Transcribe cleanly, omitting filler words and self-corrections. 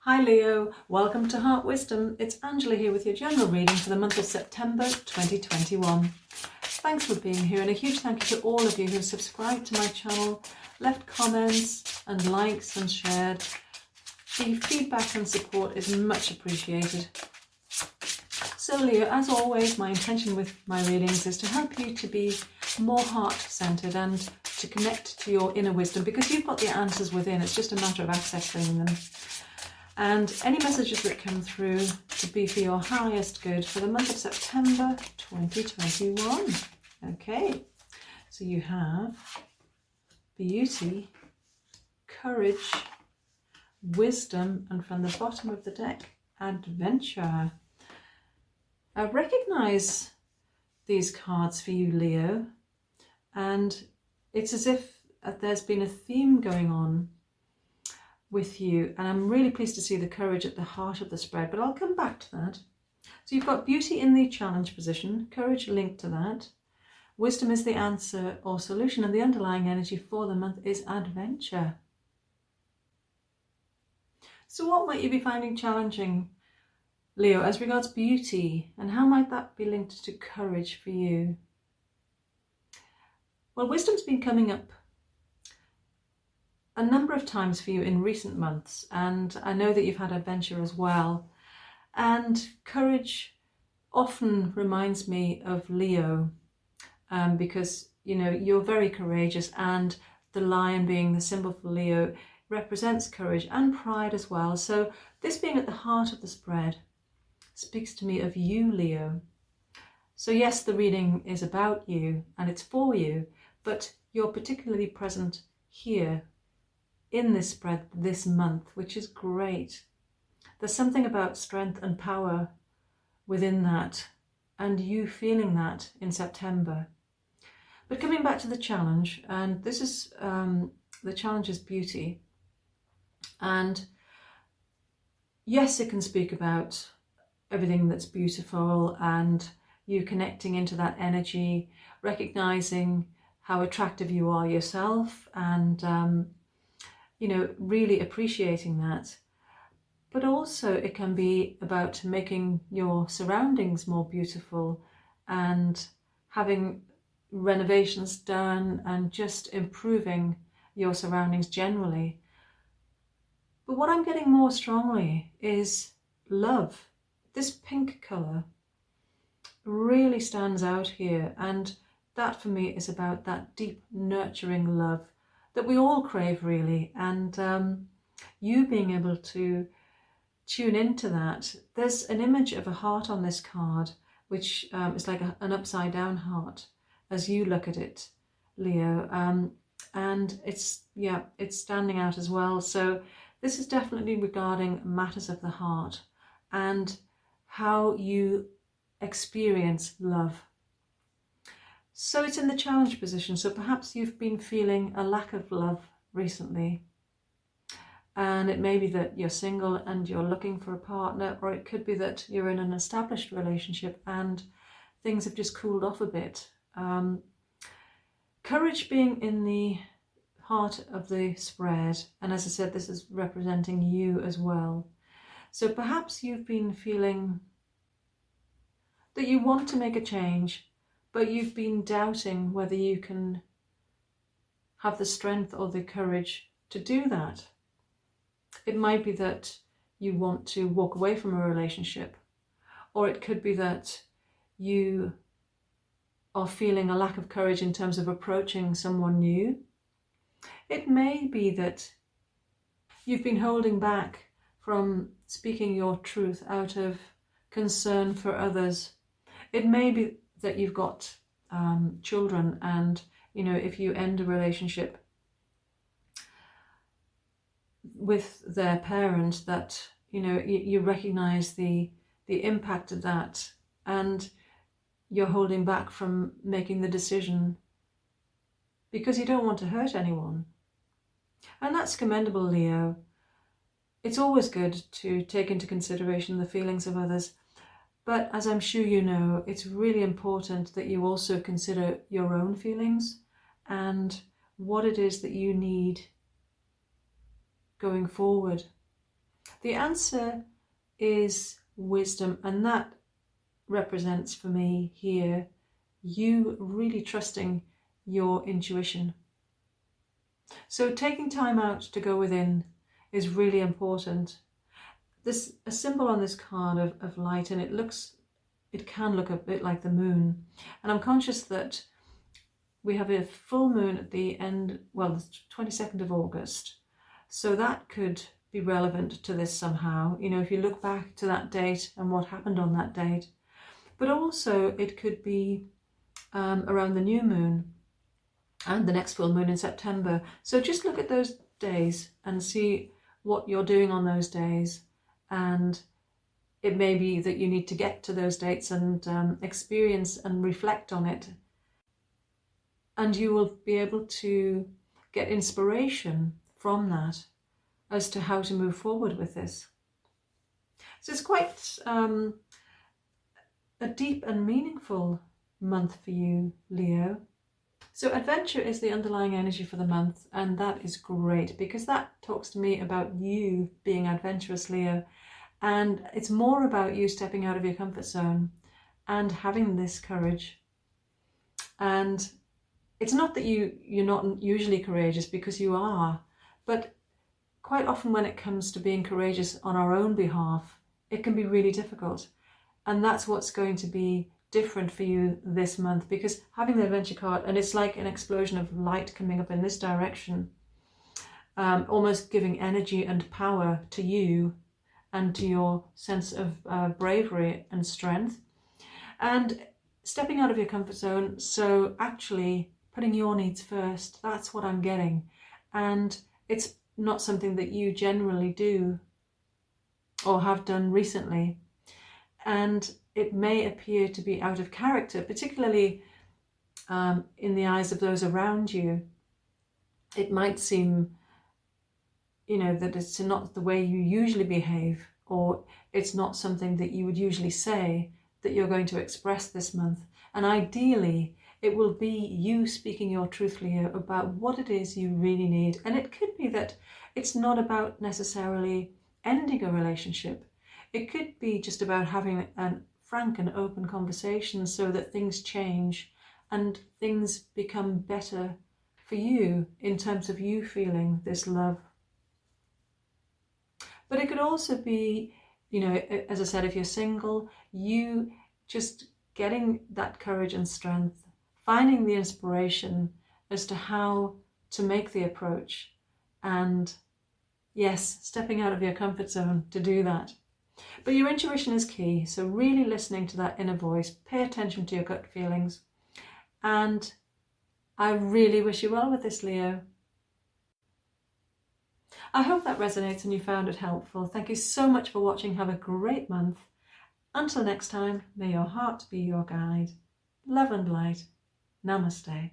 Hi Leo, welcome to Heart Wisdom. It's Angela here with your general reading for the month of September 2021. Thanks for being here, and a huge thank you to all of you who subscribed to my channel, left comments and likes and shared. The feedback and support is much appreciated. So Leo, as always, my intention with my readings is to help you to be more heart-centered and to connect to your inner wisdom, because you've got the answers within. It's just a matter of accessing them. And any messages that come through to be for your highest good for the month of September 2021. Okay, so you have beauty, courage, wisdom, and from the bottom of the deck, adventure. I recognize these cards for you, Leo, and it's as if there's been a theme going on with you, and I'm really pleased to see the courage at the heart of the spread, but I'll come back to that. So you've got beauty in the challenge position, courage linked to that, wisdom is the answer or solution, and the underlying energy for the month is adventure. So what might you be finding challenging, Leo, as regards beauty, and how might that be linked to courage for you? Well, wisdom's been coming up a number of times for you in recent months, and I know that you've had adventure as well. And courage often reminds me of Leo, because you know you're very courageous, and the lion, being the symbol for Leo, represents courage and pride as well. So this being at the heart of the spread speaks to me of you, Leo. So yes, the reading is about you and it's for you, but you're particularly present here in this spread this month, which is great. There's something about strength and power within that, and you feeling that in September. But coming back to the challenge, and this is the challenge is beauty, and yes, it can speak about everything that's beautiful and you connecting into that energy, recognizing how attractive you are yourself, and you know, really appreciating that. But also it can be about making your surroundings more beautiful and having renovations done and just improving your surroundings generally. But what I'm getting more strongly is love. This pink colour really stands out here, and that for me is about that deep nurturing love that we all crave, really, and you being able to tune into that. There's an image of a heart on this card, which is like an upside down heart as you look at it, Leo, and it's standing out as well. So this is definitely regarding matters of the heart and how you experience love. So it's in the challenge position, so perhaps you've been feeling a lack of love recently, and it may be that you're single and you're looking for a partner, or it could be that you're in an established relationship and things have just cooled off a bit. Courage being in the heart of the spread, and as I said, this is representing you as well. So perhaps you've been feeling that you want to make a change, but you've been doubting whether you can have the strength or the courage to do that. It might be that you want to walk away from a relationship, or it could be that you are feeling a lack of courage in terms of approaching someone new. It may be that you've been holding back from speaking your truth out of concern for others. It may be that you've got children, and you know, if you end a relationship with their parent, that you know you recognize the impact of that, and you're holding back from making the decision because you don't want to hurt anyone. And that's commendable, Leo. It's always good to take into consideration the feelings of others. But as I'm sure you know, it's really important that you also consider your own feelings and what it is that you need going forward. The answer is wisdom, and that represents for me here you really trusting your intuition. So taking time out to go within is really important. There's a symbol on this card of light, and it can look a bit like the moon. And I'm conscious that we have a full moon at the end, well, the 22nd of August. So that could be relevant to this somehow. You know, if you look back to that date and what happened on that date. But also it could be around the new moon and the next full moon in September. So just look at those days and see what you're doing on those days. And it may be that you need to get to those dates and experience and reflect on it. And you will be able to get inspiration from that as to how to move forward with this. So it's quite a deep and meaningful month for you, Leo. So adventure is the underlying energy for the month, and that is great because that talks to me about you being adventurous, Leo. And it's more about you stepping out of your comfort zone and having this courage. And it's not that you're not usually courageous, because you are, but quite often when it comes to being courageous on our own behalf, it can be really difficult. And that's what's going to be different for you this month, because having the adventure card, and it's like an explosion of light coming up in this direction, almost giving energy and power to you and to your sense of bravery and strength, and stepping out of your comfort zone. So actually putting your needs first, that's what I'm getting. And it's not something that you generally do or have done recently. And it may appear to be out of character, particularly in the eyes of those around you. It might seem, you know, that it's not the way you usually behave, or it's not something that you would usually say that you're going to express this month. And ideally, it will be you speaking your truth, Leo, about what it is you really need. And it could be that it's not about necessarily ending a relationship. It could be just about having a frank and open conversation so that things change and things become better for you in terms of you feeling this love. But it could also be, you know, as I said, if you're single, you just getting that courage and strength, finding the inspiration as to how to make the approach, and yes, stepping out of your comfort zone to do that. But your intuition is key, so really listening to that inner voice, pay attention to your gut feelings, and I really wish you well with this, Leo. I hope that resonates and you found it helpful. Thank you so much for watching. Have a great month. Until next time, may your heart be your guide. Love and light. Namaste.